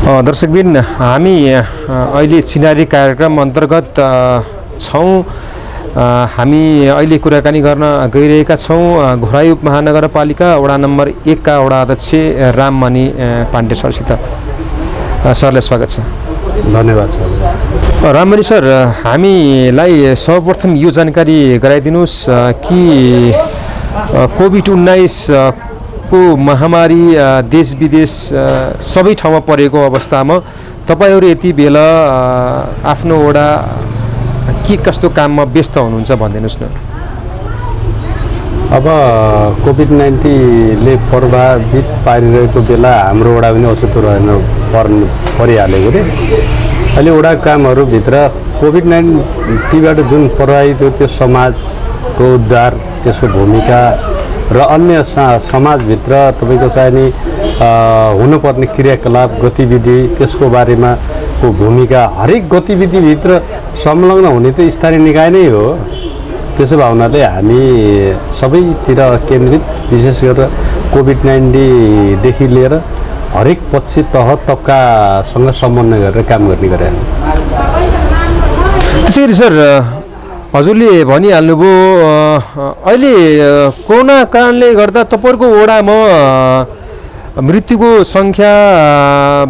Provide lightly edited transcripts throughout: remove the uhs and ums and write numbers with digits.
दर्शकबिन हामी अहिले चिनारी कार्यक्रम अन्तर्गत छौँ। हामी अहिले कुराकानी गर्न गइरहेका छौँ घोराई उपमहानगरपालिका वडा नम्बर 1 का वडा अध्यक्ष राममणि पाण्डे सरसित। सरलाई स्वागत छ। धन्यवाद सर। राममणि सर, हामीलाई सर्वप्रथम यो जानकारी गराइदिनुहोस् कि कोभिड-19 को महामारी देश विदेश सबै ठाउँमा परेको अवस्थामा तपाईहरु यति बेला आफ्नो वडा के कस्तो काममा व्यस्त हुनुहुन्छ भनिदिनुस् न। अब कोभिड-19 ले प्रभावित पारिरहेको बेला हाम्रो वडा पनि अछुतो परिहालेको रे। अहिले वडा कामहरुभित्र कोभिड-19 बाट जुन प्रभावित हो त्यो समाजको उद्धार, त्यसको भूमिका र अन्य समाजभित्र तपाईको चाहिने हुनुपर्ने क्रियाकलाप गतिविधि त्यसको बारेमा को भूमिका हरेक गतिविधिभित्र संलग्न हुने त स्थानीय निकाय नै हो। त्यसो भए हुनाले हामी सबैतिर केन्द्रित विशेष गरेर कोभिड-19 देखि लिएर हरेक पक्ष तह तबकासँग समन्वय गरेर काम गर्ने गरे। त्यसैगरी सर, हजुरले भनिहाल्नुभयो अहिले कोरोना कारणले गर्दा तपाईहरुको वडामा मृत्युको संख्या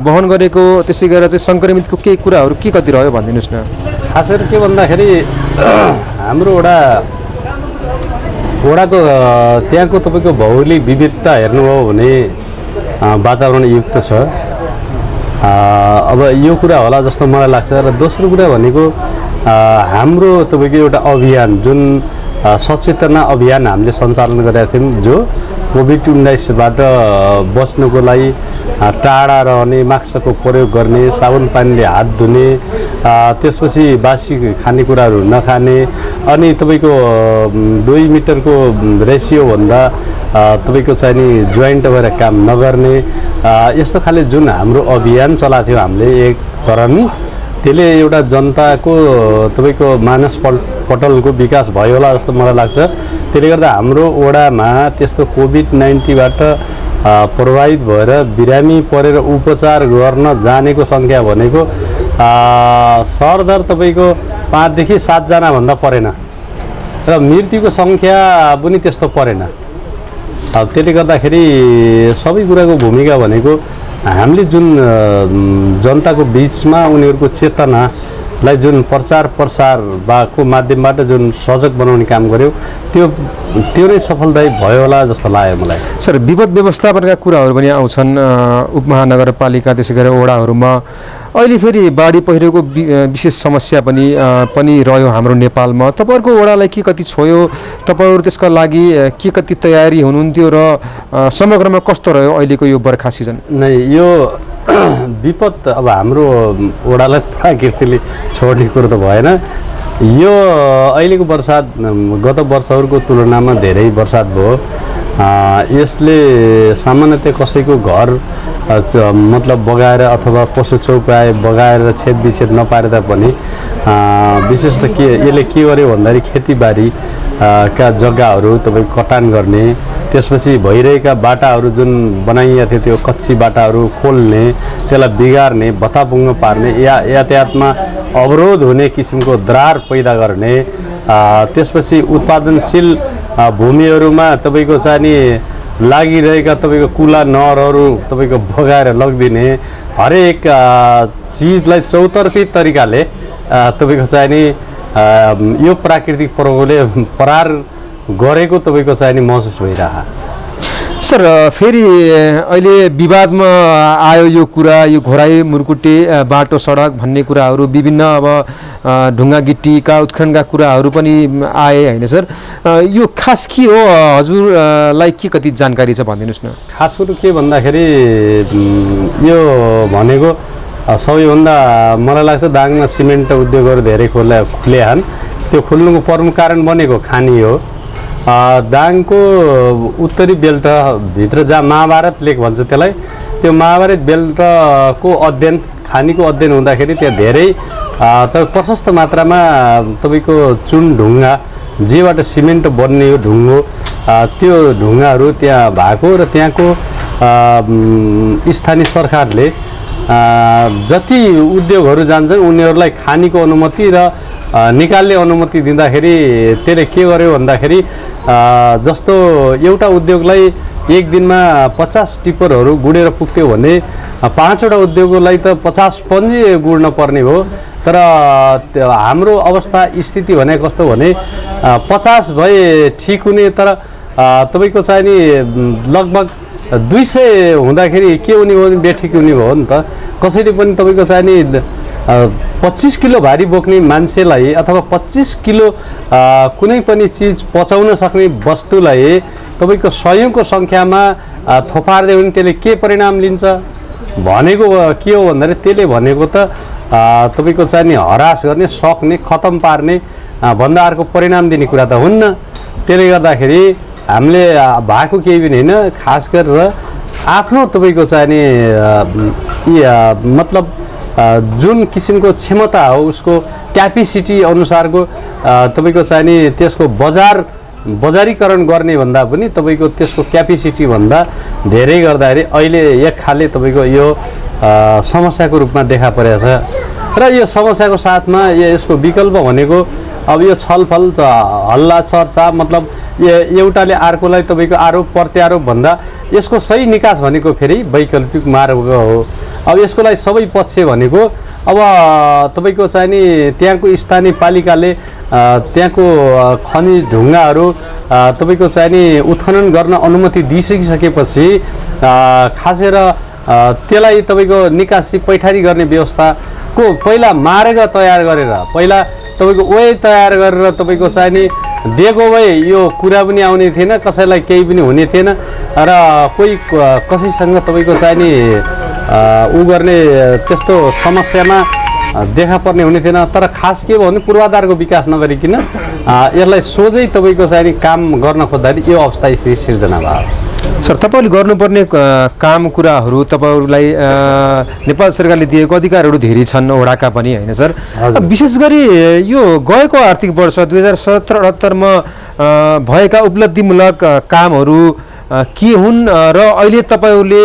वहन गरेको त्यसै गरेर चाहिँ संक्रमितको के कुराहरु के कति रह्यो भनिदिनुस् न। खास गरी के भन्दाखेरि हाम्रो वडाको त्यहाँको तपाईको भौगोलिक विविधता हेर्नुभयो भने वातावरण युक्त छ। अब यो कुरा होला जस्तो मलाई लाग्छ। र दोस्रो कुरा भनेको हाम्रो तपाईको एउटा अभियान जुन सचेतना अभियान हामीले सञ्चालन गरेका थियौं, जो कोभिड-19 बाट बच्नको लागि टाढा रहने, मास्कको प्रयोग गर्ने, साबुन पानीले हात धुने, त्यसपछि बासी खानेकुराहरू नखाने, अनि तपाईको 2 मिटरको रेसियो भन्दा तपाईको चाहिने जोइन्ट भएर काम नगर्ने, यस्तो खाले जुन हाम्रो अभियान चलाएको थियो हामीले एक चरण, त्यसले एउटा जनताको तपाईको मानस पटलको विकास भयो होला जस्तो मलाई लाग्छ। त्यसले गर्दा हाम्रो वडामा त्यस्तो कोभिड-19 बाट प्रभावित भएर बिरामी परेर उपचार गर्न जानेको संख्या भनेको सरदर तपाईको 5 देखि 7 जना भन्दा परेन र मृत्युको संख्या पनि त्यस्तो परेन। अब त्यसले गर्दाखेरि सबै कुराको भूमिका भनेको हामीले जुन जनताको बीचमा उनीहरुको चेतनालाई जुन प्रचार प्रसार को माध्यमबाट जुन सजग बनाउने काम गर्यो, त्यो नै सफलदायी भयो होला जस्तो लाग्यो मलाई। सर, विपद व्यवस्थापनका कुराहरु पनि आउँछन् उपमहानगरपालिका त्यसै गरी वडाहरुमा। अहिले फेरि बाढी पहिरोको विशेष समस्या पनि रह्यो हाम्रो नेपालमा। तपाईहरुको वडालाई के कति छोयो, तपाईहरु त्यसका लागि के कति तयारी हुनुहुन्थ्यो र समग्रमा कस्तो रह्यो अहिलेको यो बर्खा सिजन? नै यो विपद अब हाम्रो वडालाई प्रकृतिले छोड्ने कुरो त भएन। यो अहिलेको वर्षात गत वर्षहरुको तुलनामा धेरै वर्षात भयो। यसले सामान्यतः कसैको घर मतलब बगाएर अथवा पशु चौपाए बगाएर छेदविच्छेद नपारे तापनि विशेष त यसले के गर्यो भन्दाखेरि खेतीबारी का जग्गाहरू तपाईको कटान गर्ने, त्यसपछि भइरहेका बाटाहरू जुन बनाइएको थियो त्यो कच्ची बाटाहरू खोल्ने, त्यसलाई बिगार्ने, भत्तापुङ्ग पार्ने, यातायातमा अवरोध हुने किसिमको दरार पैदा गर्ने, त्यसपछि उत्पादनशील भूमिहरुमा तपाईको चाहिने लागिरहेका तपाईको कुला नहरहरू तपाईको बगाएर लगिदिने, हरेक चीजलाई चौतर्फी तरिकाले तपाईको चाहिने यो प्राकृतिक प्रकोपले परार गरेको तपाईको चाहिने महसुस भइरहा। सर, फेरि अहिले विवादमा आयो यो कुरा, यो घोराई मुरकुटे बाटो सडक भन्ने कुराहरू, विभिन्न अब ढुङ्गा गिट्टीका उत्खननका कुराहरू पनि आए हैन सर? यो खास के हो, हजुरलाई के कति जानकारी छ भनिदिनुस् न। खास कुरो के भन्दाखेरि यो भनेको सबैभन्दा मलाई लाग्छ दाङमा सिमेन्ट उद्योगहरू धेरै खुले छन्। त्यो खुल्नुको प्रमुख कारण भनेको खानी हो। दाङको उत्तरी बेल्ट भित्र जहाँ महाभारत लेक भन्छ त्यसलाई, त्यो महाभारत बेल्टको अध्ययन खानीको अध्ययन हुँदाखेरि त्यहाँ धेरै प्रशस्त मात्रामा तपाईको चुन ढुङ्गा जेबाट सिमेन्ट बन्ने हो ढुङ्गो, त्यो ढुङ्गाहरू त्यहाँ भएको र त्यहाँको स्थानीय सरकारले जति उद्योगहरू जान्छन् उनीहरूलाई खानीको अनुमति र निकाल्ने अनुमति दिँदाखेरि त्यसले के गर्यो भन्दाखेरि जस्तो एउटा उद्योगलाई एक दिनमा 50 टिप्परहरू गुडेर पुग्थ्यो भने 5वटा उद्योगलाई त 50 पन्जी गुड्न पर्ने हो। तर हाम्रो अवस्था स्थिति भने कस्तो भने 50 भए ठिक हुने, तर तपाईँको चाहिँ नि लगभग 200 हुँदाखेरि के हुने भयो भने बेठिक हुने भयो नि त। कसैले पनि तपाईँको चाहिँ नि 25 किलो भारी बोक्ने मान्छेलाई अथवा 25 किलो कुनै पनि चिज पचाउन सक्ने वस्तुलाई तपाईँको सयौँको सङ्ख्यामा थोपार्दै भने त्यसले के परिणाम लिन्छ भनेको के हो भन्दाखेरि त्यसले भनेको त तपाईँको चाहिँ नि हरास गर्ने, सक्ने, खतम पार्ने भन्दा अर्को परिणाम दिने कुरा त हुन्न। त्यसले गर्दाखेरि हामीले भएको केही पनि होइन, खास गरेर आफ्नो तपाईँको चाहिँ नि मतलब जुन किसिमको क्षमता हो उसको क्यापेसिटी अनुसारको तपाईँको चाहिँ नि त्यसको बजारीकरण गर्ने भन्दा पनि तपाईँको त्यसको क्यापेसिटी भन्दा धेरै गर्दाखेरि अहिले एक खाले तपाईँको यो समस्याको रूपमा देखा परेको छ। र यो समस्याको साथमा यसको विकल्प भनेको अब यो छलफल हल्ला चर्चा मतलब एउटाले अर्कोलाई तपाईँको आरोप प्रत्यारोप भन्दा यसको सही निकास भनेको फेरि वैकल्पिक मार्ग हो। अब यसको लागि सबै पक्ष भनेको अब तपाईँको चाहिँ नि त्यहाँको स्थानीय पालिकाले त्यहाँको खनिज ढुङ्गाहरू तपाईँको चाहिँ नि उत्खनन गर्न अनुमति दिइसकिसकेपछि खासेर त्यसलाई तपाईँको निकासी पैठारी गर्ने व्यवस्थाको पहिला मार्ग तयार गरेर, पहिला तपाईँको वे तयार गरेर तपाईँको चाहिँ नि दिएको भए यो कुरा पनि आउने थिएन, कसैलाई केही पनि हुने थिएन र कोही कसैसँग तपाईँको चाहिँ नि उ गर्ने त्यस्तो समस्यामा देखा पर्ने हुने थिएन। तर खास के भयो भने पूर्वाधारको विकास नगरिकन यसलाई सोझै तपाईँको चाहिँ नि काम गर्न खोज्दाखेरि यो अवस्था सिर्जना भयो। सर, तपाईँले गर्नुपर्ने काम कुराहरू तपाईँहरूलाई नेपाल सरकारले दिएको अधिकारहरू धेरै छन् वडाका पनि होइन सर। विशेष गरी यो गएको आर्थिक वर्ष 2017-78मा भएका उपलब्धिमूलक कामहरू के हुन् र अहिले तपाईँहरूले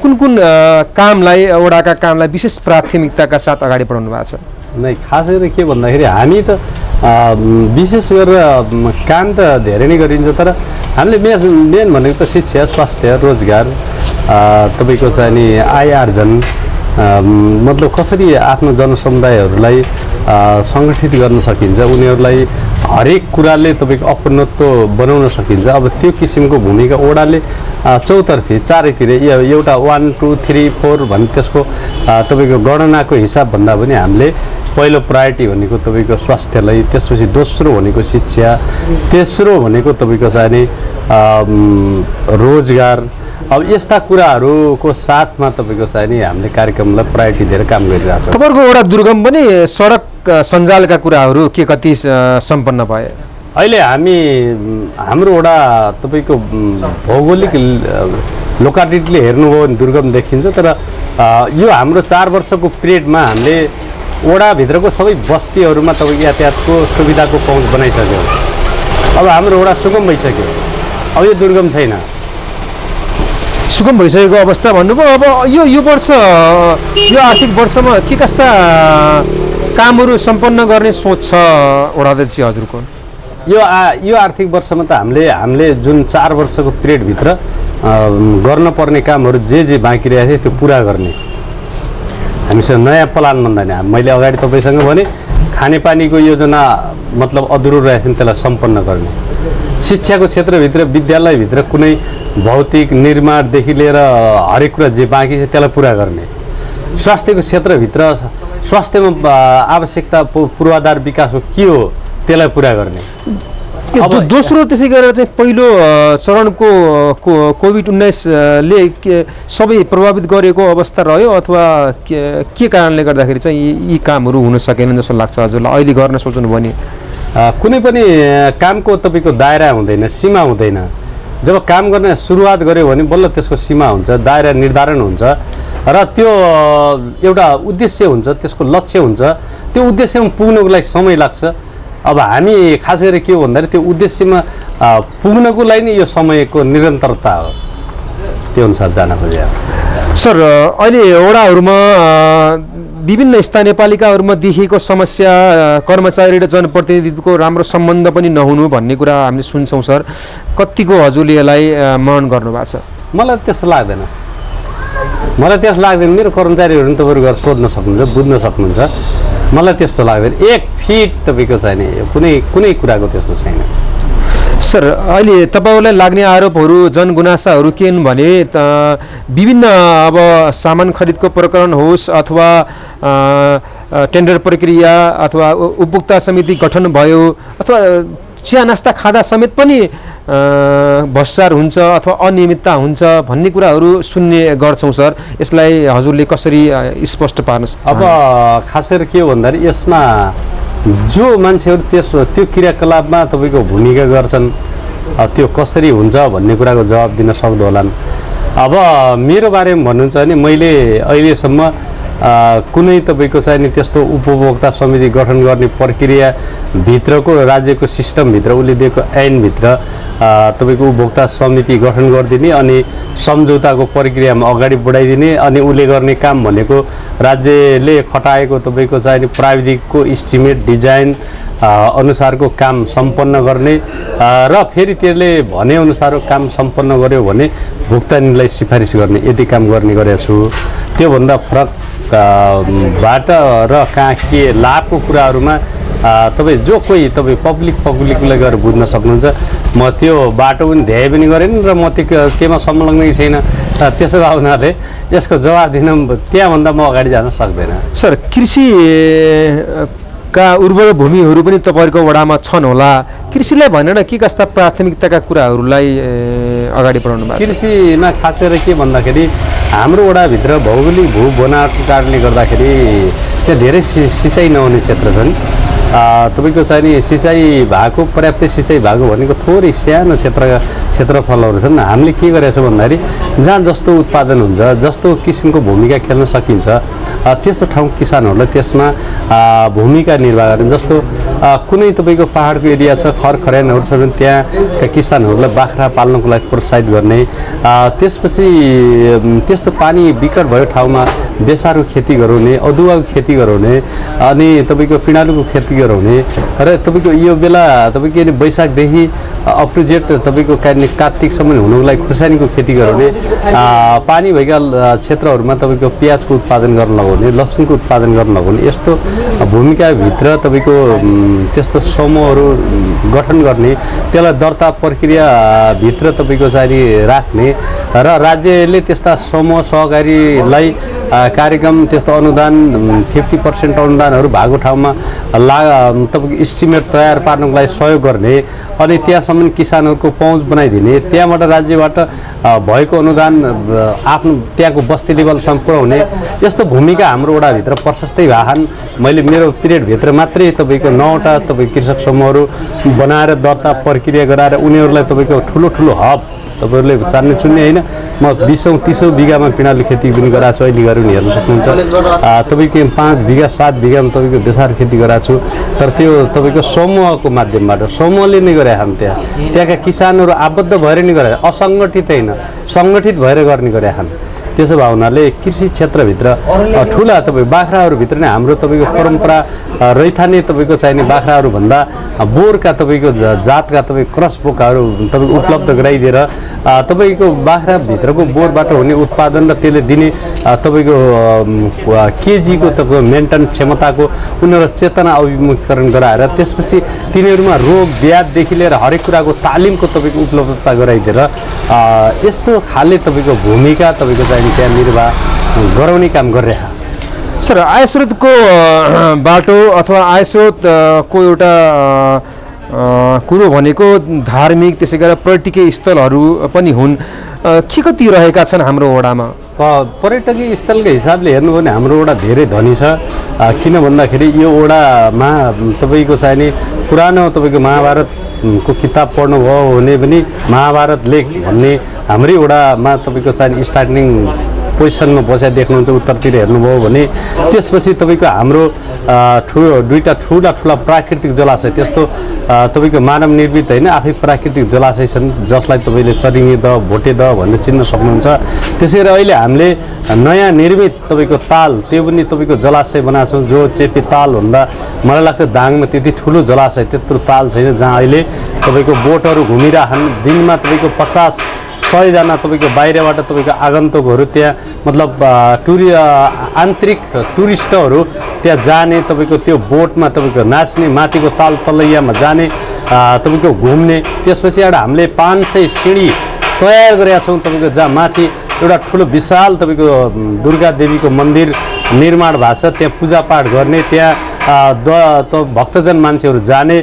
कुन कुन कामलाई वडाका कामलाई विशेष प्राथमिकताका साथ अगाडि बढाउनु भएको छ? नै खास गरेर के भन्दाखेरि हामी त विशेष गरेर काम त धेरै नै गरिन्छ, तर हामीले मेन भनेको त शिक्षा, स्वास्थ्य, रोजगार, तपाईँको चाहिँ नि आय आर्जन, मतलब कसरी आफ्नो जनसमुदायहरूलाई सङ्गठित गर्न सकिन्छ, उनीहरूलाई हरेक कुराले तपाईँको अपनत्व बनाउन सकिन्छ। अब त्यो किसिमको भूमिका वडाले चौतर्फी चारैतिर एउटा 1 2 3 4 भन्ने त्यसको तपाईँको गणनाको हिसाब भन्दा पनि हामीले पहिलो प्रायोरिटी भनेको तपाईँको स्वास्थ्यलाई, त्यसपछि दोस्रो भनेको शिक्षा, तेस्रो भनेको तपाईँको चाहिँ नि रोजगार। अब यस्ता कुराहरूको साथमा तपाईँको चाहिँ नि हामीले कार्यक्रमलाई प्रायोरिटी दिएर काम गरिरहेको छ। तपाईँहरूको वडा दुर्गम पनि सडक सञ्जालका कुराहरू के कति सम्पन्न भए? अहिले हाम्रो वडा तपाईँको भौगोलिक लोकालिटीले हेर्नुभयो भने दुर्गम देखिन्छ, तर यो हाम्रो 4 वर्षको पिरियडमा हामीले वडाभित्रको सबै बस्तीहरूमा तपाईँको यातायातको सुविधाको पहुँच बनाइसक्यो। अब हाम्रो वडा सुगम भइसक्यो, अब यो दुर्गम छैन। सुगम भइसकेको अवस्था भन्नुभयो। अब यो वर्ष यो आर्थिक वर्षमा के कस्ता कामहरू सम्पन्न गर्ने सोच छ वडाध्यक्ष हजुरको? यो आर्थिक वर्षमा त हामीले जुन 4 वर्षको पिरियडभित्र गर्न पर्ने कामहरू जे बाँकी रहेको थियो त्यो पुरा गर्ने हामीसँग नयाँ प्लान भन्दा नि मैले अगाडि तपाईँसँग भने खानेपानीको योजना मतलब अधुरो रहेछ नि त्यसलाई सम्पन्न गर्ने, शिक्षाको क्षेत्रभित्र विद्यालयभित्र कुनै भौतिक निर्माणदेखि लिएर हरेक कुरा जे बाँकी छ त्यसलाई पुरा गर्ने, स्वास्थ्यको क्षेत्रभित्र स्वास्थ्यमा आवश्यकता पूर्वाधार विकासको के हो त्यसलाई पुरा गर्ने। अब दोस्रो त्यसै गरेर चाहिँ पहिलो चरणको कोभिड-19ले सबै प्रभावित गरेको अवस्था रह्यो अथवा के कारणले गर्दाखेरि चाहिँ यी कामहरू हुन सकेनन् जस्तो लाग्छ हजुरलाई? अहिले गर्न सोच्नु भने कुनै पनि कामको तपाईँको दायरा हुँदैन, सीमा हुँदैन। जब काम गर्न सुरुवात गर्यो भने बल्ल त्यसको सीमा हुन्छ, दायरा निर्धारण हुन्छ र त्यो एउटा उद्देश्य हुन्छ, त्यसको लक्ष्य हुन्छ। त्यो उद्देश्यमा पुग्नको लागि समय लाग्छ। अब हामी खास गरेर के हो भन्दाखेरि त्यो उद्देश्यमा पुग्नको लागि नै यो समयको निरन्तरता हो। त्यो अनुसार जान खोजेको। सर अहिले वडाहरूमा विभिन्न स्थानीय पालिकाहरूमा देखिएको समस्या कर्मचारी र जनप्रतिनिधिको राम्रो सम्बन्ध पनि नहुनु भन्ने कुरा हामीले सुन्छौँ सर। कतिको हजुरले यसलाई मनन गर्नुभएको छ? मलाई त्यस्तो लाग्दैन। मेरो कर्मचारीहरू तपाईँहरू गएर सोध्न सक्नुहुन्छ, बुझ्न सक्नुहुन्छ। मलाई त्यस्तो लाग्दैन। 1 फिट तपाईँको छैन, कुनै कुराको त्यस्तो छैन। सर अहिले तपाईँहरूलाई लाग्ने आरोपहरू जनगुनासाहरू के हुन् भने विभिन्न अब सामान खरिदको प्रकरण होस् अथवा टेन्डर प्रक्रिया अथवा उपभोक्ता समिति गठन भयो अथवा चिया नास्ता खाँदा समेत पनि भ्रष्टाचार हुन्छ अथवा अनियमितता हुन्छ भन्ने कुराहरू सुन्ने गर्छौँ सर। यसलाई हजुरले कसरी स्पष्ट पार्न सक्नुहुन्छ? अब खास गरेर के हो भन्दाखेरि यसमा जो मान्छेहरू त्यो क्रियाकलापमा तपाईँको भूमिका गर्छन् त्यो कसरी हुन्छ भन्ने कुराको जवाब दिन सक्दो होलान्। अब मेरो बारेमा भन्नुहुन्छ भने मैले अहिलेसम्म कुनै तपाईँको चाहिँ नि त्यस्तो उपभोक्ता समिति गठन गर्ने प्रक्रियाभित्रको राज्यको सिस्टमभित्र उसले दिएको ऐनभित्र तपाईँको उपभोक्ता समिति गठन गरिदिने अनि सम्झौताको प्रक्रियामा अगाडि बढाइदिने अनि उसले गर्ने काम भनेको राज्यले खटाएको तपाईँको चाहिँ नि प्राविधिकको इस्टिमेट डिजाइन अनुसारको काम सम्पन्न गर्ने र फेरि त्यसले भनेअनुसारको काम सम्पन्न गर्यो भने भुक्तानीलाई सिफारिस गर्ने यति काम गर्ने गरेको छु। त्योभन्दा फरक बाट र कहाँ के लाभको कुराहरूमा तपाईँ जो कोही तपाईँ पब्लिकलाई गएर बुझ्न सक्नुहुन्छ। म त्यो बाटो पनि ध्यान पनि गरेन र म त्यो केमा संलग्नै छैन। त्यसो भए हुनाले यसको जवाब दिन त्यहाँभन्दा म अगाडि जान सक्दैन। सर कृषि का उर्वर भूमिहरू पनि तपाईँहरूको वडामा छन् होला। कृषिलाई भनेर के कस्ता प्राथमिकताका कुराहरूलाई अगाडि बढाउनु भएको छ? कृषिमा खास गरेर के भन्दाखेरि हाम्रो वडाभित्र भौगोलिक भू बनावटको कारणले गर्दाखेरि त्यहाँ धेरै सिँचाइ नहुने क्षेत्र छन्। तपाईँको चाहिँ नि सिँचाइ भएको पर्याप्त सिँचाइ भएको भनेको थोरै सानो क्षेत्रफलहरू छन्। हामीले के गरेका छौँ भन्दाखेरि जहाँ जस्तो उत्पादन हुन्छ जस्तो किसिमको भूमिका खेल्न सकिन्छ त्यस्तो ठाउँ किसानहरूलाई त्यसमा भूमिका निर्वाह गर्ने। जस्तो कुनै तपाईँको पहाडको एरिया छ खरखर्यानहरू छ भने त्यहाँ किसानहरूलाई बाख्रा पाल्नको लागि प्रोत्साहित गर्ने। त्यसपछि त्यस्तो पानी विकट भएको ठाउँमा बेसारको खेती गराउने, अदुवाको खेती गराउने अनि तपाईँको पिँडालुको खेती गराउने र तपाईँको यो बेला तपाईँको वैशाखदेखि अप्रिल जेठ तपाईँको कार्तिकसम्म हुनुको लागि खुर्सानीको खेती गराउने। पानी भएका क्षेत्रहरूमा तपाईँको प्याजको उत्पादन गर्न लगाउने, लसुनको उत्पादन गर्न लगाउने। यस्तो भूमिकाभित्र तपाईँको त्यस्तो समूहहरू गठन गर्ने, त्यसलाई दर्ता प्रक्रियाभित्र तपाईँको चाहिँ राख्ने र राज्यले त्यस्ता समूह सहकारीलाई कार्यक्रम त्यस्तो अनुदान 50% अनुदानहरू भएको ठाउँमा तपाईँको इस्टिमेट तयार पार्नको लागि सहयोग गर्ने अनि त्यहाँसम्म किसानहरूको पहुँच बनाइदिने। त्यहाँबाट राज्यबाट भएको अनुदान आफ्नो त्यहाँको बस्ती लेभलसम्म पुर्याउने। यस्तो भूमिका हाम्रो वडाभित्र प्रशस्तै भएछन्। मैले मेरो पिरियडभित्र मात्रै तपाईँको 9वटा तपाईँको कृषक समूहहरू बनाएर दर्ता प्रक्रिया गराएर उनीहरूलाई तपाईँको ठुलो हब तपाईँहरूले चान्ने चुन्ने होइन। म 20-30 बिघामा पिँडालु खेती पनि गराएको छु। अहिले गएर पनि हेर्न सक्नुहुन्छ। तपाईँको 5 बिघा 7 बिघामा तपाईँको बेसार खेती गराएको छु। तर त्यो तपाईँको समूहको माध्यमबाट समूहले नै गरे हामी त्यहाँका किसानहरू आबद्ध भएर नै गरे, असङ्गठित होइन सङ्गठित भएर गर्ने गरे हामी। त्यसो भए हुनाले कृषि क्षेत्रभित्र ठुला तपाईँ बाख्राहरूभित्र नै हाम्रो तपाईँको परम्परा रैथाने तपाईँको चाहिने बाख्राहरूभन्दा बोरका तपाईँको जातका तपाईँ क्रस बोकाहरू तपाईँको उपलब्ध गराइदिएर तपाईँको बाख्राभित्रको बोरबाट हुने उत्पादन र त्यसले दिने तपाईँको केजीको तपाईँको मेन्टेन क्षमताको उनीहरू चेतना अभिमुखीकरण गराएर त्यसपछि तिनीहरूमा रोग व्याधदेखि लिएर हरेक कुराको तालिमको तपाईँको उपलब्धता गराइदिएर यस्तो खाले तपाईँको भूमिका तपाईँको चाहिँ त्यहाँ निर्वाह गराउने काम गरिरहेको। सर आय स्रोतको बाटो अथवा आय स्रोतको एउटा कुरो भनेको धार्मिक त्यसै गरेर पर्यटकीय स्थलहरू पनि हुन्। के कति रहेका छन् हाम्रो वडामा? पर्यटकीय स्थलको हिसाबले हेर्नु भने हाम्रो वडा धेरै धनी छ। किन भन्दाखेरि यो वडामा तपाईँको चाहिँ नि पुरानो तपाईँको महाभारतको किताब पढ्नुभयो भने पनि महाभारत लेख भन्ने हाम्रै वडामा तपाईँको चाहिँ स्टार्टिङ पोजिसनमा बसेर देख्नुहुन्छ उत्तरतिर हेर्नुभयो भने त्यसपछि तपाईँको हाम्रो दुईवटा ठुला प्राकृतिक जलाशय त्यस्तो तपाईँको मानव निर्मित होइन आफै प्राकृतिक जलाशय छन् जसलाई तपाईँले चरिङ्गे दह भोटे दह भनेर चिन्न सक्नुहुन्छ। त्यसै गरी अहिले हामीले नयाँ निर्मित तपाईँको ताल त्यो पनि तपाईँको जलाशय बनाएको छौँ जो चेपी ताल भन्दा मलाई लाग्छ दाङमा त्यति ठुलो जलाशय त्यत्रो ताल छैन जहाँ अहिले तपाईँको बोटहरू घुमिरहन् दिनमा तपाईँको 50-100जना तपाईँको बाहिरबाट तपाईँको आगन्तुकहरू त्यहाँ मतलब आन्तरिक टुरिस्टहरू त्यहाँ जाने तपाईँको त्यो बोटमा तपाईँको नाच्ने माथिको ताल तलैयामा जाने तपाईँको घुम्ने त्यसपछि एउटा हामीले 500 सिँढी तयार गरेका छौँ तपाईँको जहाँ माथि एउटा ठुलो विशाल तपाईँको दुर्गा देवीको मन्दिर निर्माण भएको छ त्यहाँ पूजापाठ गर्ने त्यहाँ भक्तजन मान्छेहरू जाने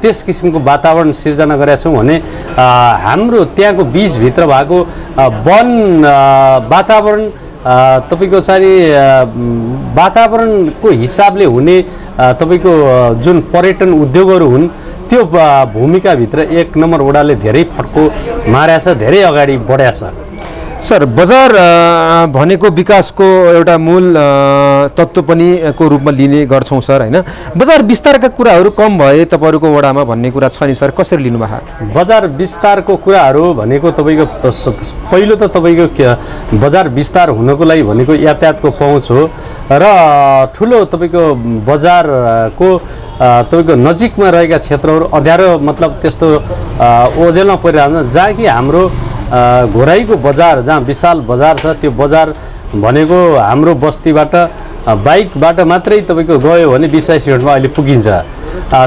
त्यस किसिमको वातावरण सिर्जना गरेका छौँ भने हाम्रो त्यहाँको बिचभित्र भएको वन वातावरण तपाईँको चाहिँ वातावरणको हिसाबले हुने तपाईँको जुन पर्यटन उद्योगहरू हुन् त्यो भूमिकाभित्र 1 नम्बर वडाले धेरै फड्को मारेको छ धेरै अगाडि बढाएको छ। सर बजार भनेको विकासको एउटा मूल तत्त्व पनि को रूपमा लिने गर्छौँ सर होइन बजार विस्तारका कुराहरू कम भए तपाईँहरूको वडामा भन्ने कुरा छ नि सर कसरी लिनुभएको? बजार विस्तारको कुराहरू भनेको तपाईँको पहिलो त तपाईँको बजार विस्तार हुनको लागि भनेको यातायातको पहुँच हो र ठुलो तपाईँको बजारको तपाईँको नजिकमा रहेका क्षेत्रहरू अँध्यारो मतलब त्यस्तो ओझेलमा परिरहन्छ जहाँ कि हाम्रो घोराईको बजार जहाँ विशाल बजार छ त्यो बजार भनेको हाम्रो बस्तीबाट बाइकबाट मात्रै तपाईँको गयो भने 20-22 मिनटमा अहिले पुगिन्छ।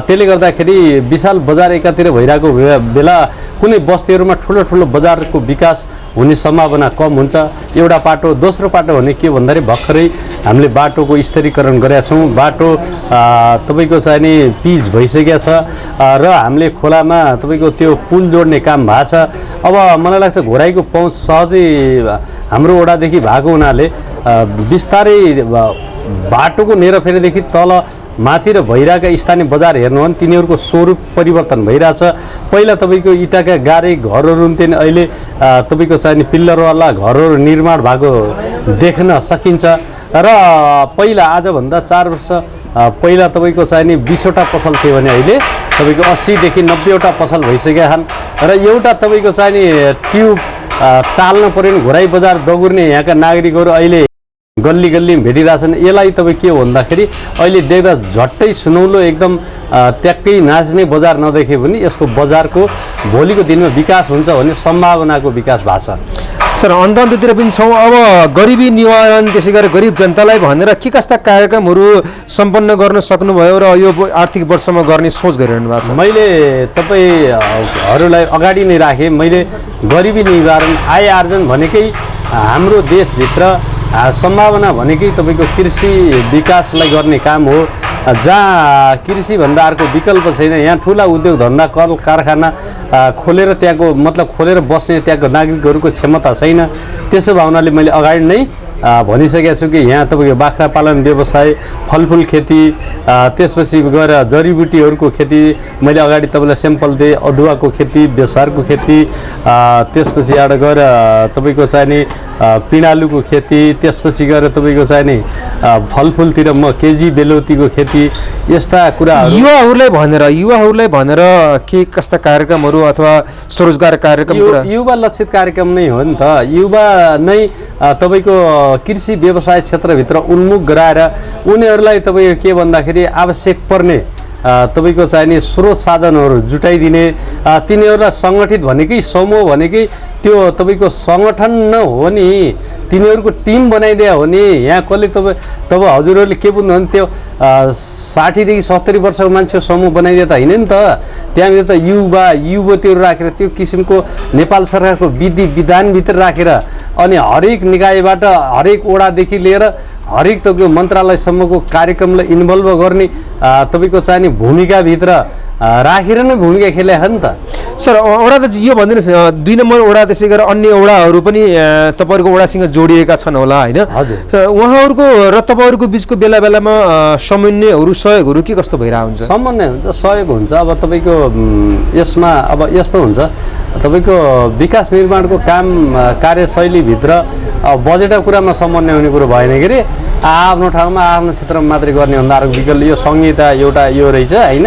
त्यसले गर्दाखेरि विशाल बजार एकातिर भइरहेको बेला कुनै बस्तीहरूमा ठुलो बजारको विकास हुने सम्भावना कम हुन्छ एउटा पाटो। दोस्रो पाटो भने के भन्दाखेरि भर्खरै हामीले बाटोको स्तरीकरण गरेका छौँ बाटो तपाईँको चाहिँ नि पिच भइसकेको छ र हामीले खोलामा तपाईँको त्यो पुल जोड्ने काम भएको छ। अब मलाई लाग्छ घोराईको पहुँच सहजै हाम्रो वडादेखि भएको हुनाले बिस्तारै बाटोको नेरफेरदेखि तल माथि र भइरहेका स्थानीय बजार हेर्नु हो भने तिनीहरूको स्वरूप परिवर्तन भइरहेछ। पहिला तपाईँको इँटाका गारे घरहरू हुन्थेन अहिले तपाईँको चाहिँ पिल्लरवाला घरहरू निर्माण भएको देख्न सकिन्छ र पहिला आजभन्दा 4 वर्ष पहिला तपाईँको चाहिँ नि 20वटा पसल थियो भने अहिले तपाईँको 80देखि 90वटा पसल भइसकेका छन् र एउटा तपाईँको चाहिँ नि ट्युब टाल्न पर्यो भने घोराई बजार दगुर्ने यहाँका नागरिकहरू अहिले गल्ली गल्लीमा भेटिरहेछन्। यसलाई तपाईँ के हो भन्दाखेरि अहिले देख्दा झट्टै सुनौलो एकदम ट्याक्कै नाच्ने बजार नदेखे पनि यसको बजारको भोलिको दिनमा विकास हुन्छ भन्ने सम्भावनाको विकास भएको छ। सर अन्त्यतिर पनि छौँ अब गरिबी निवारण त्यसै गरी गरिब जनतालाई भनेर के कस्ता कार्यक्रमहरू सम्पन्न गर्न सक्नुभयो र यो आर्थिक वर्षमा गर्ने सोच गरिरहनु भएको छ? मैले तपाईँहरूलाई अगाडि नै राखेँ मैले गरिबी निवारण आय आर्जन भनेकै हाम्रो देशभित्र सम्भावना भनेकै तपाईँको कृषि विकासलाई गर्ने काम हो जहाँ कृषिभन्दा अर्को विकल्प छैन। यहाँ ठुला उद्योग धन्दा कल कारखाना खोलेर त्यहाँको मतलब खोलेर बस्ने त्यहाँको नागरिकहरूको क्षमता छैन। त्यसो भए हुनाले मैले अगाडि नै भनिसकेको छु कि यहाँ तपाईँको बाख्रा पालन व्यवसाय फलफुल खेती त्यसपछि गएर जडीबुटीहरूको खेती मैले अगाडि तपाईँलाई स्याम्पल दिएँ अदुवाको खेती बेसारको खेती त्यसपछि एउटा गएर तपाईँको चाहिँ नि पिँडालुको खेती त्यसपछि गएर तपाईँको चाहिँ नि फलफुलतिर म केजी बेलौतीको खेती यस्ता कुराहरू युवाहरूलाई भनेर के कस्ता कार्यक्रमहरू अथवा स्वरोजगार कार्यक्रम युवा लक्षित कार्यक्रम नै हो नि त। युवा नै तपाईँको कृषि व्यवसाय क्षेत्रभित्र उन्मुख गराएर उनीहरूलाई तपाईँको के भन्दाखेरि आवश्यक पर्ने तपाईँको चाहिँ नि स्रोत साधनहरू जुटाइदिने तिनीहरूलाई सङ्गठित भनेकै समूह भनेकै त्यो तपाईँको सङ्गठन नहो नि तिनीहरूको टिम बनाइदिया हो नि। यहाँ कसले तब हजुरहरूले के बुझ्नु भने त्यो 60देखि 70 वर्षको मान्छे समूह बनाइदिए त होइन नि त। त्यहाँनिर त युवा युवतीहरू राखेर त्यो किसिमको नेपाल सरकारको विधि विधानभित्र राखेर अनि हरेक निकायबाट हरेक वडादेखि लिएर हरेक तपाईँको मन्त्रालयसम्मको कार्यक्रमलाई इन्भल्भ गर्ने तपाईँको चाहिने भूमिकाभित्र राखेर नै भूमिका खेले हो नि त। सर वडा त यो भनिदिनुहोस् 2 नम्बर वडा त्यसै गरेर अन्य वडाहरू पनि तपाईँहरूको वडासँग जोडिएका छन् होला होइन? उहाँहरूको र तपाईँहरूको बिचको बेला बेलामा समन्वयहरू सहयोगहरू के कस्तो भइरहेको हुन्छ? समन्वय हुन्छ सहयोग हुन्छ। अब तपाईँको यसमा अब यस्तो हुन्छ तपाईँको विकास निर्माणको काम कार्यशैलीभित्र बजेटको कुरामा समन्वय हुने कुरो भएन के अरे आफ्नो ठाउँमा आफ्नो क्षेत्रमा मात्रै गर्ने भन्दा अर्को विकल्प यो संहिता एउटा यो रहेछ होइन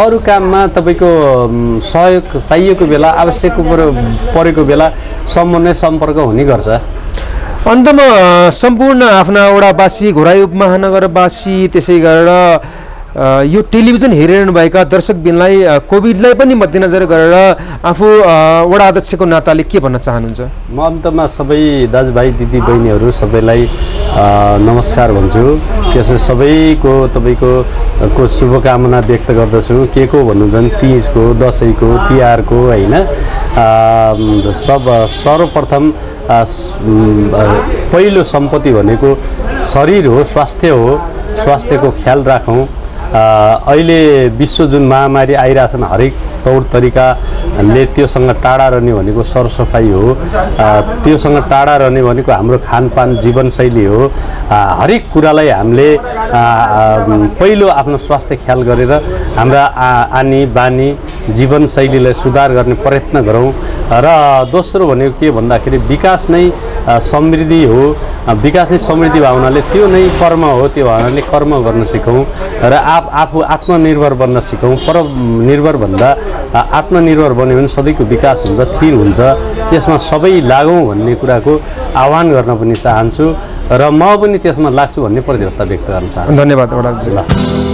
अरू काममा तपाईँको सहयोग चाहिएको बेला आवश्यक परेको बेला समन्वय सम्पर्क हुने गर्छ अन्तमा सम्पूर्ण आफ्ना वडावासी घोराई उपमहानगरवासी त्यसै गरेर यो टेलिभिजन हेरिरहनु भएका दर्शकबिनलाई कोभिडलाई पनि मध्यनजर गरेर आफू वडा अध्यक्षको नाताले के भन्न चाहनुहुन्छ म अन्तमा सबै दाजुभाइ दिदीबहिनीहरू सबैलाई नमस्कार भन्छु त्यसमा सबैको तपाईँको शुभकामना व्यक्त गर्दछु के को भन्नुहुन्छ तीजको दसैँको तिहारको होइन सर्वप्रथम पहिलो सम्पत्ति भनेको शरीर हो स्वास्थ्यको ख्याल राखौँ अहिले विश्व जुन महामारी आइरहेछन् हरेक तौर तरिकाले त्योसँग टाढा रहने भनेको सरसफाइ हो त्योसँग टाढा रहने भनेको हाम्रो खानपान जीवनशैली हो हरेक कुरालाई हामीले पहिलो आफ्नो स्वास्थ्य ख्याल गरेर हाम्रा आनी बानी जीवनशैलीलाई सुधार गर्ने प्रयत्न गरौँ र दोस्रो भनेको के भन्दाखेरि विकास नै समृद्धि हो विकास नै समृद्धि भावनाले त्यो नै कर्म हो त्यो भावनाले कर्म गर्न सिकौँ र आफू आत्मनिर्भर बन्न सिकौँ परनिर्भर भन्दा आत्मनिर्भर बन्यो भने सधैँको विकास हुन्छ थिर हुन्छ त्यसमा सबै लागौँ भन्ने कुराको आह्वान गर्न पनि चाहन्छु र म पनि त्यसमा लाग्छु भन्ने प्रतिबद्धता व्यक्त गर्न चाहन्छु धन्यवाद वडाजी।